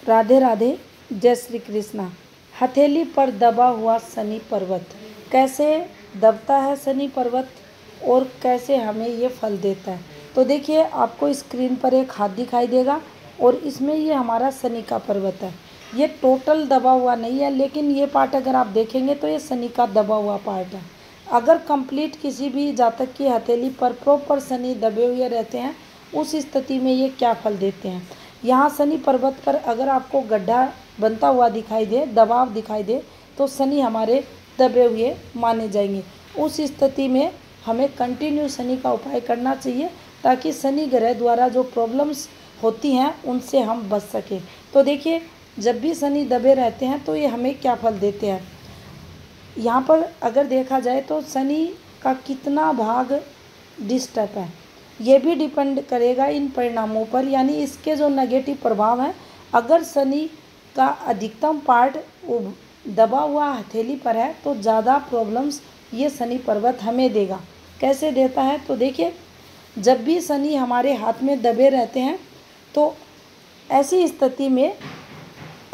राधे राधे, जय श्री कृष्णा। हथेली पर दबा हुआ शनि पर्वत, कैसे दबता है शनि पर्वत और कैसे हमें ये फल देता है। तो देखिए, आपको स्क्रीन पर एक हाथ दिखाई देगा और इसमें ये हमारा शनि का पर्वत है। ये टोटल दबा हुआ नहीं है, लेकिन ये पार्ट अगर आप देखेंगे तो ये शनि का दबा हुआ पार्ट है। अगर कंप्लीट किसी भी जातक की हथेली पर प्रॉपर शनि दबे हुए रहते हैं, उस स्थिति में ये क्या फल देते हैं। यहाँ शनि पर्वत पर अगर आपको गड्ढा बनता हुआ दिखाई दे, दबाव दिखाई दे, तो शनि हमारे दबे हुए माने जाएंगे। उस स्थिति में हमें कंटिन्यू शनि का उपाय करना चाहिए, ताकि शनि ग्रह द्वारा जो प्रॉब्लम्स होती हैं उनसे हम बच सकें। तो देखिए, जब भी शनि दबे रहते हैं तो ये हमें क्या फल देते हैं। यहाँ पर अगर देखा जाए तो शनि का कितना भाग डिस्टर्ब है, ये भी डिपेंड करेगा इन परिणामों पर, यानी इसके जो नेगेटिव प्रभाव हैं। अगर शनि का अधिकतम पार्ट दबा हुआ हथेली पर है तो ज़्यादा प्रॉब्लम्स ये शनि पर्वत हमें देगा। कैसे देता है, तो देखिए, जब भी शनि हमारे हाथ में दबे रहते हैं तो ऐसी स्थिति में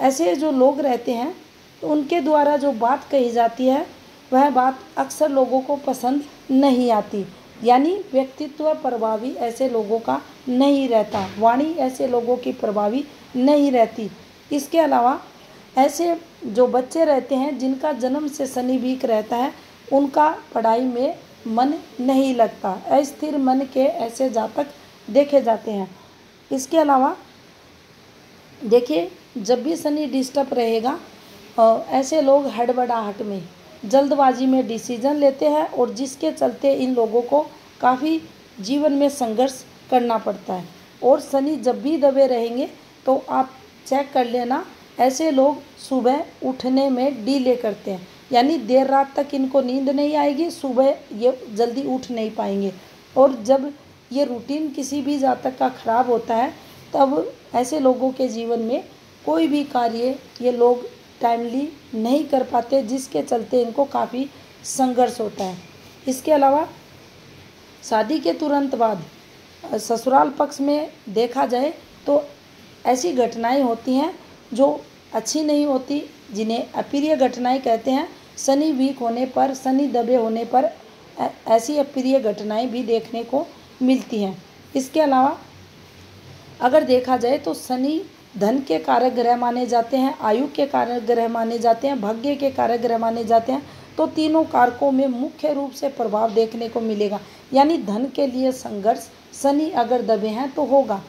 ऐसे जो लोग रहते हैं तो उनके द्वारा जो बात कही जाती है वह बात अक्सर लोगों को पसंद नहीं आती, यानी व्यक्तित्व प्रभावी ऐसे लोगों का नहीं रहता, वाणी ऐसे लोगों की प्रभावी नहीं रहती। इसके अलावा ऐसे जो बच्चे रहते हैं जिनका जन्म से शनि वीक रहता है, उनका पढ़ाई में मन नहीं लगता, अस्थिर मन के ऐसे जातक देखे जाते हैं। इसके अलावा देखिए, जब भी शनि डिस्टर्ब रहेगा, ऐसे लोग हड़बड़ाहट में, जल्दबाजी में डिसीजन लेते हैं और जिसके चलते इन लोगों को काफ़ी जीवन में संघर्ष करना पड़ता है। और शनि जब भी दबे रहेंगे तो आप चेक कर लेना, ऐसे लोग सुबह उठने में डिले करते हैं, यानी देर रात तक इनको नींद नहीं आएगी, सुबह ये जल्दी उठ नहीं पाएंगे। और जब ये रूटीन किसी भी जातक का खराब होता है, तब ऐसे लोगों के जीवन में कोई भी कार्य ये लोग टाइमली नहीं कर पाते, जिसके चलते इनको काफ़ी संघर्ष होता है। इसके अलावा शादी के तुरंत बाद ससुराल पक्ष में देखा जाए तो ऐसी घटनाएं होती हैं जो अच्छी नहीं होती, जिन्हें अप्रिय घटनाएं कहते हैं। शनि वीक होने पर, शनि दबे होने पर ऐसी अप्रिय घटनाएं भी देखने को मिलती हैं। इसके अलावा अगर देखा जाए तो शनि धन के कारक ग्रह माने जाते हैं, आयु के कारक ग्रह माने जाते हैं, भाग्य के कारक ग्रह माने जाते हैं। तो तीनों कारकों में मुख्य रूप से प्रभाव देखने को मिलेगा, यानी धन के लिए संघर्ष शनि अगर दबे हैं तो होगा।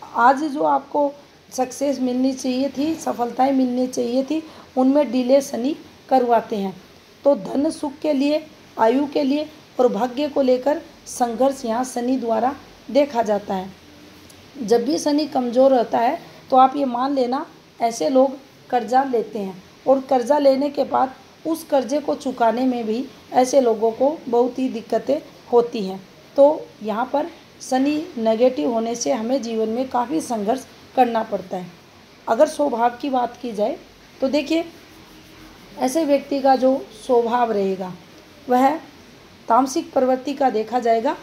आज जो आपको सक्सेस मिलनी चाहिए थी, सफलताएं मिलनी चाहिए थी, उनमें डिले शनि करवाते हैं। तो धन सुख के लिए, आयु के लिए और भाग्य को लेकर संघर्ष यहाँ शनि द्वारा देखा जाता है। जब भी शनि कमज़ोर होता है तो आप ये मान लेना, ऐसे लोग कर्जा लेते हैं और कर्जा लेने के बाद उस कर्जे को चुकाने में भी ऐसे लोगों को बहुत ही दिक्कतें होती हैं। तो यहाँ पर शनि नेगेटिव होने से हमें जीवन में काफ़ी संघर्ष करना पड़ता है। अगर स्वभाव की बात की जाए तो देखिए, ऐसे व्यक्ति का जो स्वभाव रहेगा वह तामसिक प्रवृत्ति का देखा जाएगा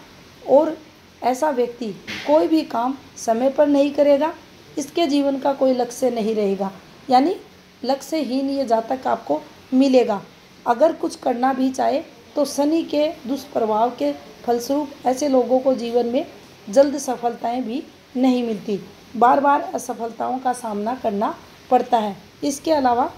और ऐसा व्यक्ति कोई भी काम समय पर नहीं करेगा, इसके जीवन का कोई लक्ष्य नहीं रहेगा, यानी लक्ष्यहीन ये जातक आपको मिलेगा। अगर कुछ करना भी चाहे तो शनि के दुष्प्रभाव के फलस्वरूप ऐसे लोगों को जीवन में जल्द सफलताएं भी नहीं मिलती, बार बार असफलताओं का सामना करना पड़ता है। इसके अलावा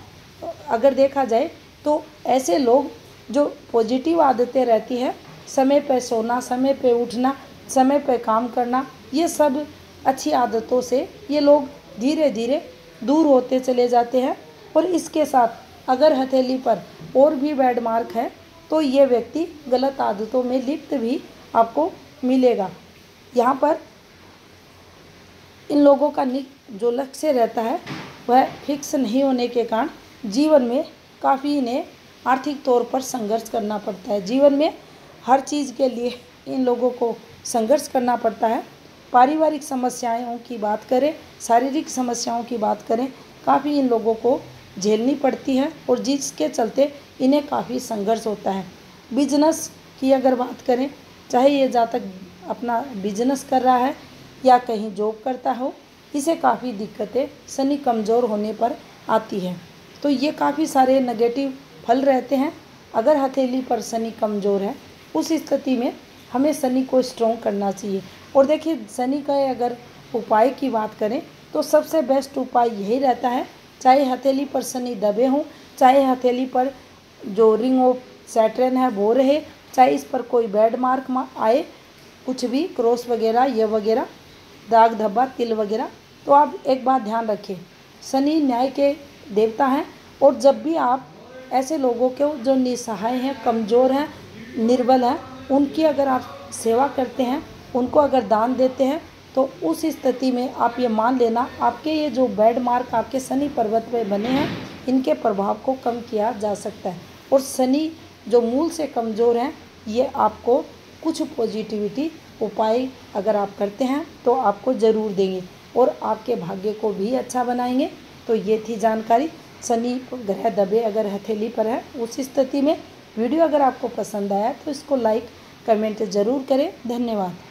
अगर देखा जाए तो ऐसे लोग जो पॉजिटिव आदतें रहती है, समय पर सोना, समय पर उठना, समय पर काम करना, ये सब अच्छी आदतों से ये लोग धीरे धीरे दूर होते चले जाते हैं। और इसके साथ अगर हथेली पर और भी बैड मार्क है तो ये व्यक्ति गलत आदतों में लिप्त भी आपको मिलेगा। यहाँ पर इन लोगों का जो लक्ष्य रहता है वह फिक्स नहीं होने के कारण जीवन में काफ़ी इन्हें आर्थिक तौर पर संघर्ष करना पड़ता है। जीवन में हर चीज़ के लिए इन लोगों को संघर्ष करना पड़ता है। पारिवारिक समस्याओं की बात करें, शारीरिक समस्याओं की बात करें, काफ़ी इन लोगों को झेलनी पड़ती है और जिसके चलते इन्हें काफ़ी संघर्ष होता है। बिजनेस की अगर बात करें, चाहे ये जातक अपना बिजनेस कर रहा है या कहीं जॉब करता हो, इसे काफ़ी दिक्कतें शनि कमज़ोर होने पर आती हैं। तो ये काफ़ी सारे नेगेटिव फल रहते हैं। अगर हथेली पर शनि कमज़ोर है, उस स्थिति में हमें शनि को स्ट्रॉन्ग करना चाहिए। और देखिए, शनि का अगर उपाय की बात करें तो सबसे बेस्ट उपाय यही रहता है, चाहे हथेली पर शनि दबे हों, चाहे हथेली पर जो रिंग ऑफ सैटर्न है वो रहे, चाहे इस पर कोई बैड मार्क आए, कुछ भी क्रॉस वगैरह ये वगैरह, दाग धब्बा तिल वगैरह, तो आप एक बात ध्यान रखें, शनि न्याय के देवता हैं। और जब भी आप ऐसे लोगों को जो निसहाय हैं, कमज़ोर हैं, निर्बल हैं, उनकी अगर आप सेवा करते हैं, उनको अगर दान देते हैं, तो उस स्थिति में आप ये मान लेना, आपके ये जो बैड मार्क आपके शनि पर्वत पे बने हैं, इनके प्रभाव को कम किया जा सकता है। और शनि जो मूल से कमज़ोर हैं, ये आपको कुछ पॉजिटिविटी उपाय अगर आप करते हैं तो आपको ज़रूर देंगे और आपके भाग्य को भी अच्छा बनाएंगे। तो ये थी जानकारी, शनि ग्रह दबे अगर हथेली पर है उस स्थिति में। वीडियो अगर आपको पसंद आया तो इसको लाइक कमेंट ज़रूर करें। धन्यवाद।